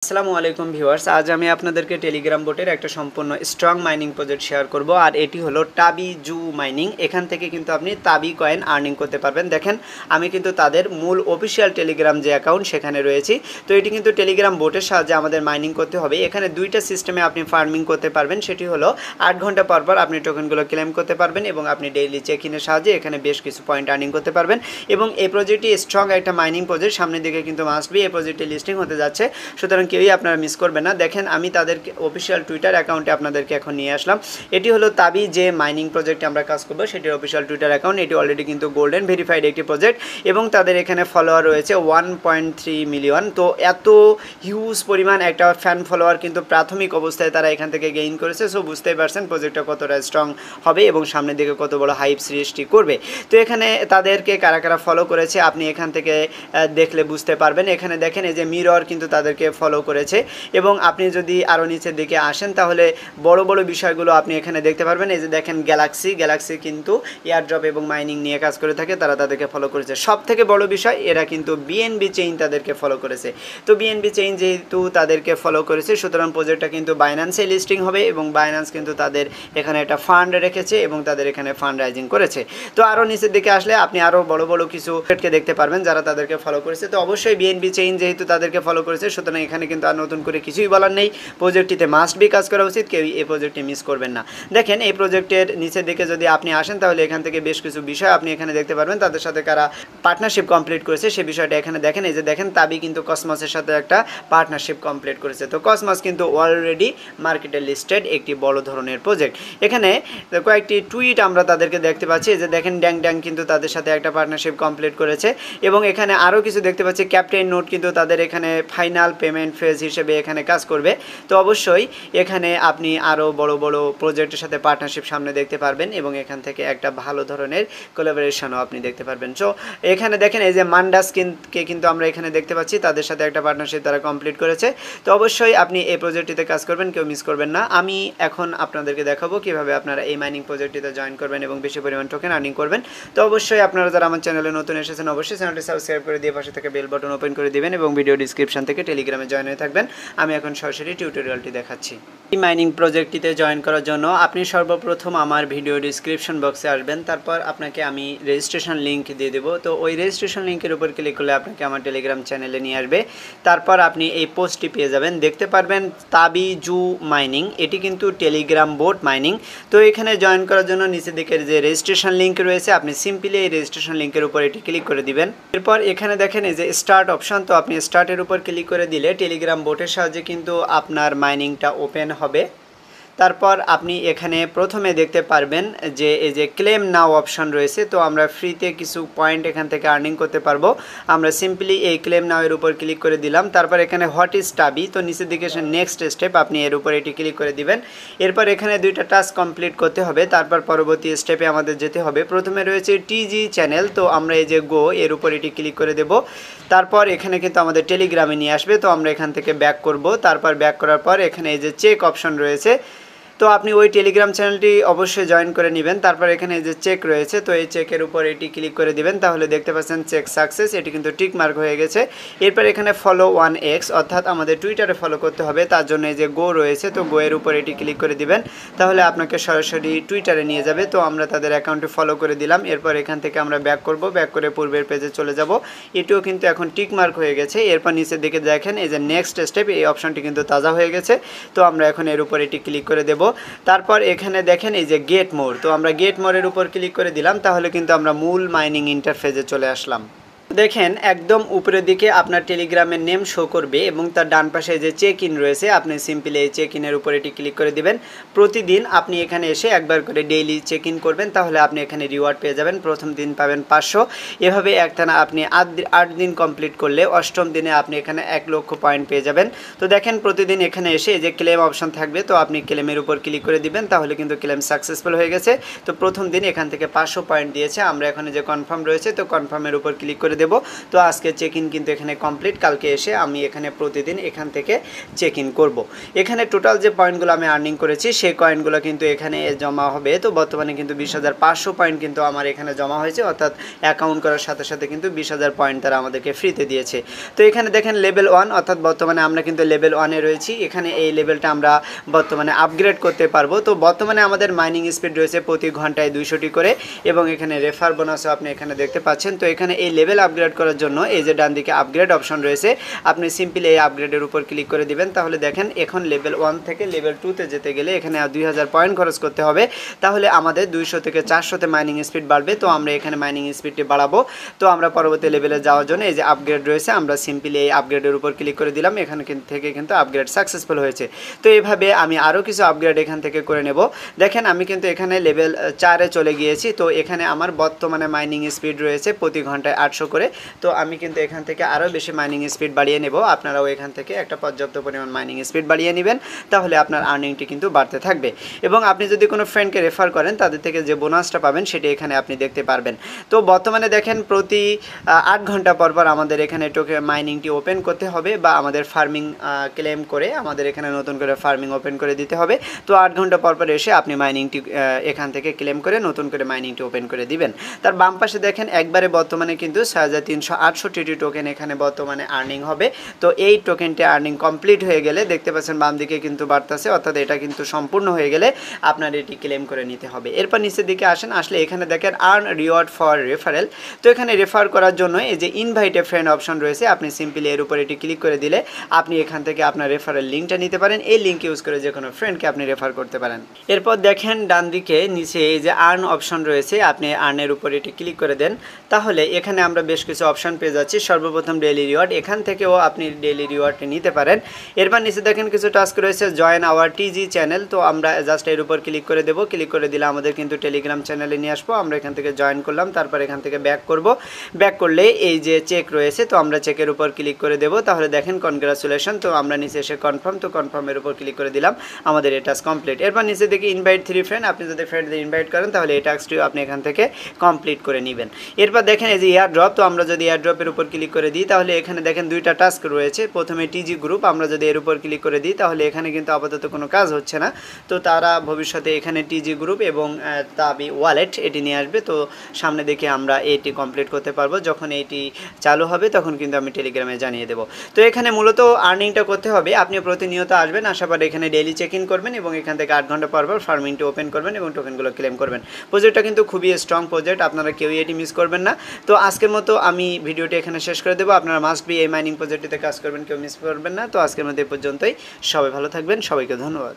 আসসালামু আলাইকুম ভিউয়ার্স, আজ আমি আপনাদেরকে টেলিগ্রাম বোটের একটা সম্পূর্ণ স্ট্রং মাইনিং প্রজেক্ট শেয়ার করব। আর এটি হলো টাবি জু মাইনিং। এখান থেকে কিন্তু আপনি টাবি কয়েন আর্নিং করতে পারবেন। দেখেন, আমি কিন্তু তাদের মূল অফিসিয়াল টেলিগ্রাম যে অ্যাকাউন্ট সেখানে রয়েছি। তো এটি কিন্তু টেলিগ্রাম বোটের সাহায্যে আমাদের মাইনিং করতে হবে। এখানে দুইটা সিস্টেমে আপনি ফার্মিং করতে পারবেন। সেটি হলো 8 ঘন্টা পর পর আপনি টোকেনগুলো ক্লেম করতে পারবেন এবং আপনি ডেইলি চেক ইনের সাহায্যে এখানে বেশ কিছু পয়েন্ট আর্নিং করতে পারবেন। এবং এই প্রজেক্টটি স্ট্রং একটা মাইনিং প্রজেক্ট, সামনের দিকে কিন্তু মাস্ট বি এই প্রজেক্টটি লিস্টিং হতে যাচ্ছে। সুতরাং কেউই আপনারা মিস করবেন না। দেখেন, আমি তাদের অফিসিয়াল টুইটার অ্যাকাউন্টে আপনাদেরকে এখন নিয়ে আসলাম। এটি হলো তাবি যে মাইনিং প্রজেক্টে আমরা কাজ করবো সেটির অফিসিয়াল টুইটার অ্যাকাউন্ট। এটি অলরেডি কিন্তু গোল্ডেন ভেরিফাইড একটি প্রজেক্ট এবং তাদের এখানে ফলোয়ার রয়েছে 1.3 মিলিয়ন। তো এত হিউজ পরিমাণ একটা ফ্যান ফলোয়ার কিন্তু প্রাথমিক অবস্থায় তারা এখান থেকে গেইন করেছে। সো বুঝতেই পারছেন প্রজেক্টটা কতটা স্ট্রং হবে এবং সামনের দিকে কত বড় হাইপ সৃষ্টি করবে। তো এখানে তাদেরকে কারা কারা ফলো করেছে আপনি এখান থেকে দেখলে বুঝতে পারবেন। এখানে দেখেন, এই যে মিরর কিন্তু তাদেরকে ফলো করেছে। এবং আপনি যদি আরও নিচের দিকে আসেন তাহলে বড় বড় বিষয়গুলো আপনি এখানে দেখতে পারবেন। এই যে দেখেন, গ্যালাক্সি কিন্তু এয়ারড্রপ এবং মাইনিং নিয়ে কাজ করে থাকে, তারা তাদেরকে ফলো করেছে। সব থেকে বড় বিষয়, এরা কিন্তু বিএনবি চেইন তাদেরকে ফলো করেছে। তো বিএনবি চেইন যেহেতু তাদেরকে ফলো করেছে, সুতরাং প্রজেক্টটা কিন্তু বাইন্যান্সে লিস্টিং হবে এবং বাইন্যান্স কিন্তু তাদের এখানে একটা ফান্ড রেখেছে এবং তাদের এখানে ফান্ড রাইজিং করেছে। তো আরও নিচের দিকে আসলে আপনি আরও বড় বড় কিছু প্রজেক্টকে দেখতে পারবেন যারা তাদেরকে ফলো করেছে। তো অবশ্যই বিএনবি চেইন যেহেতু তাদেরকে ফলো করেছে, সুতরাং এখানে কিন্তু আর নতুন করে কিছুই বলার নেই। প্রজেক্টটিতে মাস্ট বি কাজ করা উচিত, কেউই এই প্রজেক্টটি মিস করবেন না। দেখেন, এই প্রজেক্টের নিচের দিকে যদি আপনি আসেন তাহলে এখান থেকে বেশ কিছু বিষয় আপনি এখানে দেখতে পারবেন। তাদের সাথে কারা পার্টনারশিপ কমপ্লিট করেছে সে বিষয়টা এখানে দেখেন। এই যে দেখেন, তাবি কিন্তু কসমসের সাথে একটা পার্টনারশিপ কমপ্লিট করেছে। তো কসমস কিন্তু অলরেডি মার্কেটে লিস্টেড একটি বড় ধরনের প্রজেক্ট। এখানে কয়েকটি টুইট আমরা তাদেরকে দেখতে পাচ্ছি। এই যে দেখেন, ড্যাং কিন্তু তাদের সাথে একটা পার্টনারশিপ কমপ্লিট করেছে এবং এখানে আরও কিছু দেখতে পাচ্ছি। ক্যাপ্টেন নোট কিন্তু তাদের এখানে ফাইনাল পেমেন্ট ফেজ হিসেবে এখানে কাজ করবে। তো অবশ্যই এখানে আপনি আরও বড় বড় প্রজেক্টের সাথে পার্টনারশিপ সামনে দেখতে পারবেন এবং এখান থেকে একটা ভালো ধরনের কোলাবোরেশনও আপনি দেখতে পারবেন। সো এখানে দেখেন, এই যে মান্ডাসকে কিন্তু আমরা এখানে দেখতে পাচ্ছি, তাদের সাথে একটা পার্টনারশিপ তারা কমপ্লিট করেছে। তো অবশ্যই আপনি এই প্রজেক্টটিতে কাজ করবেন, কেউ মিস করবেন না। আমি এখন আপনাদেরকে দেখাবো কীভাবে আপনারা এই মাইনিং প্রজেক্টটিতে জয়েন করবেন এবং বেশি পরিমাণ টোকেন আর্নিং করবেন। তো অবশ্যই আপনারা যারা আমার চ্যানেলে নতুন এসেছেন অবশ্যই চ্যানেলটি সাবস্ক্রাইব করে দিয়ে পাশে থেকে বেল বাটন ওপেন করে দিবেন এবং ভিডিও ডিসক্রিপশন থেকে টেলিগ্রামে জয়েন হয়ে থাকবেন। আমি এখন সরাসরি টিউটোরিয়ালটি দেখাচ্ছি। এই মাইনিং প্রজেক্টটিতে জয়েন করার জন্য আপনি সর্বপ্রথম আমার ভিডিও ডিসক্রিপশন বক্সে আসবেন। তারপর আপনাকে আমি রেজিস্ট্রেশন লিঙ্ক দিয়ে দেবো। তো ওই রেজিস্ট্রেশন লিঙ্কের উপর ক্লিক করলে আপনাকে আমার টেলিগ্রাম চ্যানেলে নিয়ে আসবে। তারপর আপনি এই পোস্টটি পেয়ে যাবেন, দেখতে পারবেন তাবি জু মাইনিং। এটি কিন্তু টেলিগ্রাম বোট মাইনিং। তো এখানে জয়েন করার জন্য নিচের দিকের যে রেজিস্ট্রেশন লিঙ্ক রয়েছে, আপনি সিম্পলি এই রেজিস্ট্রেশন লিঙ্কের উপর এটি ক্লিক করে দিবেন। এরপর এখানে দেখেন এই যে স্টার্ট অপশন, তো আপনি স্টার্টের উপর ক্লিক করে দিলে টেলিগ্রাম বোটের সাহায্যে কিন্তু আপনার মাইনিংটা ওপেন হবে। তারপর আপনি এখানে প্রথমে দেখতে পারবেন যে এই যে ক্লেম নাও অপশন রয়েছে। তো আমরা ফ্রিতে কিছু পয়েন্ট এখান থেকে আর্নিং করতে পারবো। আমরা সিম্পলি এই ক্লেম নাও এর উপর ক্লিক করে দিলাম। তারপর এখানে হোয়াট ইজ টাবি, তো নিচের দিকে এসে নেক্সট স্টেপ আপনি এর উপর এটি ক্লিক করে দিবেন। এরপর এখানে দুইটা টাস্ক কমপ্লিট করতে হবে। তারপর পরবর্তী স্টেপে আমাদের যেতে হবে। প্রথমে রয়েছে টিজি চ্যানেল, তো আমরা এই যে গো এর উপর এটি ক্লিক করে দেব। তারপর এখানে কিন্তু আমাদের টেলিগ্রামে নিয়ে আসবে। তো আমরা এখান থেকে ব্যাক করব। তারপর ব্যাক করার পর এখানে এই যে চেক অপশন রয়েছে, তো আপনি ওই টেলিগ্রাম চ্যানেলটি অবশ্যই জয়েন করে নেবেন। তারপর এখানে যে চেক রয়েছে, তো এই চেকের উপর এটি ক্লিক করে দিবেন। তাহলে দেখতে পাচ্ছেন চেক সাকসেস, এটি কিন্তু টিক মার্ক হয়ে গেছে। এরপর এখানে ফলো 1x, অর্থাৎ আমাদের টুইটারে ফলো করতে হবে, তার জন্য এই যে গো রয়েছে, তো গো এর উপর এটি ক্লিক করে দিবেন। তাহলে আপনাকে সরাসরি টুইটারে নিয়ে যাবে। তো আমরা তাদের অ্যাকাউন্টে ফলো করে দিলাম। এরপর এখান থেকে আমরা ব্যাক করব, ব্যাক করে পূর্বের পেজে চলে যাব। এটিও কিন্তু এখন টিক মার্ক হয়ে গেছে। এরপর নিচের দিকে দেখেন এই যে নেক্সট স্টেপ, এই অপশনটি কিন্তু তাজা হয়ে গেছে। তো আমরা এখন এর উপর এটি ক্লিক করে দেব। তারপর এখানে দেখেন এই যে গেট মোর, তো আমরা গেট মোরের উপর ক্লিক করে দিলাম। তাহলে কিন্তু আমরা মূল মাইনিং ইন্টারফেসে চলে আসলাম। দেখেন, একদম উপরের দিকে আপনার টেলিগ্রামের নেম শো করবে এবং তার ডান পাশে যে চেক ইন রয়েছে, আপনি সিম্পলি এই চেক ইনের উপর এটি ক্লিক করে দিবেন। প্রতিদিন আপনি এখানে এসে একবার করে ডেইলি চেক ইন করবেন, তাহলে আপনি এখানে রিওয়ার্ড পেয়ে যাবেন। প্রথম দিন পাবেন 500, এভাবে একটানা আপনি 8 দিন কমপ্লিট করলে 8ম দিনে আপনি এখানে 1 লক্ষ পয়েন্ট পেয়ে যাবেন। তো দেখেন, প্রতিদিন এখানে এসে এই যে ক্লেম অপশন থাকবে, তো আপনি ক্লেমের উপর ক্লিক করে দিবেন। তাহলে কিন্তু ক্লেম সাকসেসফুল হয়ে গেছে। তো প্রথম দিন এখান থেকে 500 পয়েন্ট দিয়েছে। আমরা এখানে যে কনফার্ম রয়েছে, তো কনফার্মের উপর ক্লিক করে দেব। তো আজকে চেক ইন কিন্তু এখানে কমপ্লিট, কালকে এসে আমি এখানে প্রতিদিন এখান থেকে চেক ইন করব। এখানে টোটাল যে পয়েন্টগুলো আমি আর্নিং করেছি সেই কয়েনগুলো কিন্তু এখানে জমা হবে। তো বর্তমানে কিন্তু 20,500 পয়েন্ট কিন্তু আমার এখানে জমা হয়েছে, অর্থাৎ অ্যাকাউন্ট করার সাথে সাথে কিন্তু 20,000 পয়েন্ট তারা আমাদেরকে ফ্রিতে দিয়েছে। তো এখানে দেখেন লেভেল 1, অর্থাৎ বর্তমানে আমরা কিন্তু লেভেল 1-এ রয়েছি। এখানে এই লেভেলটা আমরা বর্তমানে আপগ্রেড করতে পারবো। তো বর্তমানে আমাদের মাইনিং স্পিড রয়েছে প্রতি ঘন্টায় 200টি করে, এবং এখানে রেফার বোনাসও আপনি এখানে দেখতে পাচ্ছেন। তো এখানে এই লেভেল আপগ্রেড করার জন্য এই যে ডান দিকে আপগ্রেড অপশন রয়েছে, আপনি সিম্পলি এই আপগ্রেডের উপর ক্লিক করে দিবেন। তাহলে দেখেন এখন লেভেল 1 থেকে লেভেল 2-তে যেতে গেলে এখানে 2000 পয়েন্ট খরচ করতে হবে। তাহলে আমাদের 200 থেকে 400-তে মাইনিং স্পিড বাড়বে। তো আমরা এখানে মাইনিং স্পিডটি বাড়াবো। তো আমরা পরবর্তী লেভেলে যাওয়ার জন্য এই যে আপগ্রেড রয়েছে, আমরা সিম্পলি এই আপগ্রেডের উপর ক্লিক করে দিলাম। এখানে থেকে কিন্তু আপগ্রেড সাকসেসফুল হয়েছে। তো এইভাবে আমি আরও কিছু আপগ্রেড এখান থেকে করে নেব। দেখেন আমি কিন্তু এখানে লেভেল 4-এ চলে গিয়েছি। তো এখানে আমার বর্তমানে মাইনিং স্পিড রয়েছে প্রতি ঘন্টায় 800 করে। তো আমি কিন্তু এখান থেকে আরও বেশি মাইনিং স্পিড বাড়িয়ে নেব। আপনারাও এখান থেকে একটা পর্যাপ্ত পরিমাণ মাইনিং স্পিড বাড়িয়ে নেবেন, তাহলে আপনার আর্নিংটি কিন্তু বাড়তে থাকবে। এবং আপনি যদি কোনো ফ্রেন্ডকে রেফার করেন, তাদের থেকে যে বোনাসটা পাবেন সেটি এখানে আপনি দেখতে পারবেন। তো বর্তমানে দেখেন প্রতি 8 ঘন্টা পর পর আমাদের এখানে মাইনিংটি ওপেন করতে হবে, বা আমাদের ফার্মিং ক্লেম করে আমাদের এখানে নতুন করে ফার্মিং ওপেন করে দিতে হবে। তো 8 ঘন্টা পর পর এসে আপনি মাইনিংটি এখান থেকে ক্লেম করে নতুন করে মাইনিংটি ওপেন করে দিবেন। তার বাম পাশে দেখেন একবারে বর্তমানে কিন্তু 6368টি টোকেন এখানে বর্তমানে আর্নিং হবে। তো এই টোকেনটি আর্নিং কমপ্লিট হয়ে গেলে দেখতে পাচ্ছেন বাম দিকে কিন্তু বাড়তেছে, অর্থাৎ এটা কিন্তু সম্পূর্ণ হয়ে গেলে আপনার এটি ক্লেম করে নিতে হবে। এরপর নিচের দিকে আসেন, আসলে এখানে দেখেন আর্ন রিওয়ার্ড ফর রেফারেল। তো এখানে রেফার করার জন্য এই যে ইনভাইট এ ফ্রেন্ড অপশন রয়েছে, আপনি সিম্পলি এর উপর এটি ক্লিক করে দিলে আপনি এখান থেকে আপনার রেফারেল লিঙ্কটা নিতে পারেন। এই লিঙ্ক ইউজ করে যে কোনো ফ্রেন্ডকে আপনি রেফার করতে পারেন। এরপর দেখেন ডান দিকে নিচে এই যে আর্ন অপশন রয়েছে, আপনি আর্নের উপর এটি ক্লিক করে দেন। তাহলে এখানে আমরা বেশ কিছু অপশন পেয়ে যাচ্ছি। সর্বপ্রথম ডেইলি রিওয়ার্ড, এখান থেকেও আপনি ডেইলি রিওয়ার্ডটি নিতে পারেন। এরপর নিচে দেখেন কিছু টাস্ক রয়েছে, জয়েন আওয়ার টিজি চ্যানেল। তো আমরা জাস্ট এর উপর ক্লিক করে দেবো। ক্লিক করে দিলে আমাদের কিন্তু টেলিগ্রাম চ্যানেলে নিয়ে আসবো। আমরা এখান থেকে জয়েন করলাম, তারপর এখান থেকে ব্যাক করব। ব্যাক করলে এই যে চেক রয়েছে, তো আমরা চেকের উপর ক্লিক করে দেবো। তাহলে দেখেন কনগ্রাচুলেশন। তো আমরা নিচে এসে কনফার্ম, তো কনফার্মের উপর ক্লিক করে দিলাম, আমাদের এই টাস্ক কমপ্লিট। এরপর নিচে দেখি ইনভাইট 3 ফ্রেন্ড, আপনি যদি ফ্রেন্ডদের ইনভাইট করেন তাহলে এই টাস্কটিও আপনি এখান থেকে কমপ্লিট করে নেবেন। এরপর দেখেন এই যে এয়ার ড্রপ, তো আমরা যদি এয়ার ড্রপের উপর ক্লিক করে দিই তাহলে এখানে দেখেন 2টা টাস্ক রয়েছে। প্রথমে টিজি গ্রুপ, আমরা যদি এর উপর ক্লিক করে দিই তাহলে এখানে কিন্তু আপাতত কোনো কাজ হচ্ছে না। তো তারা ভবিষ্যতে এখানে টিজি গ্রুপ এবং তাবি ওয়ালেট এটি নিয়ে আসবে। তো সামনে দেখে আমরা এটি কমপ্লিট করতে পারবো। যখন এটি চালু হবে তখন কিন্তু আমি টেলিগ্রামে জানিয়ে দেবো। তো এখানে মূলত আর্নিংটা করতে হবে, আপনি প্রতিনিয়ত আসবেন, আসার পর এখানে ডেইলি চেক ইন করবেন এবং এখান থেকে 8 ঘন্টা পর পর ফার্মিংটি ওপেন করবেন এবং টোকেনগুলো ক্লেম করবেন। প্রজেক্টটা কিন্তু খুবই স্ট্রং প্রজেক্ট, আপনারা কেউই এটি মিস করবেন না। তো আজকের মতো আমি ভিডিওটি এখানে শেষ করে দেবো। আপনারা মাস্ট বি এই মাইনিং প্রজেক্টটিতে কাজ করবেন, কেউ মিস করবেন না। তো আজকের মতো এই পর্যন্তই, সবাই ভালো থাকবেন, সবাইকে ধন্যবাদ।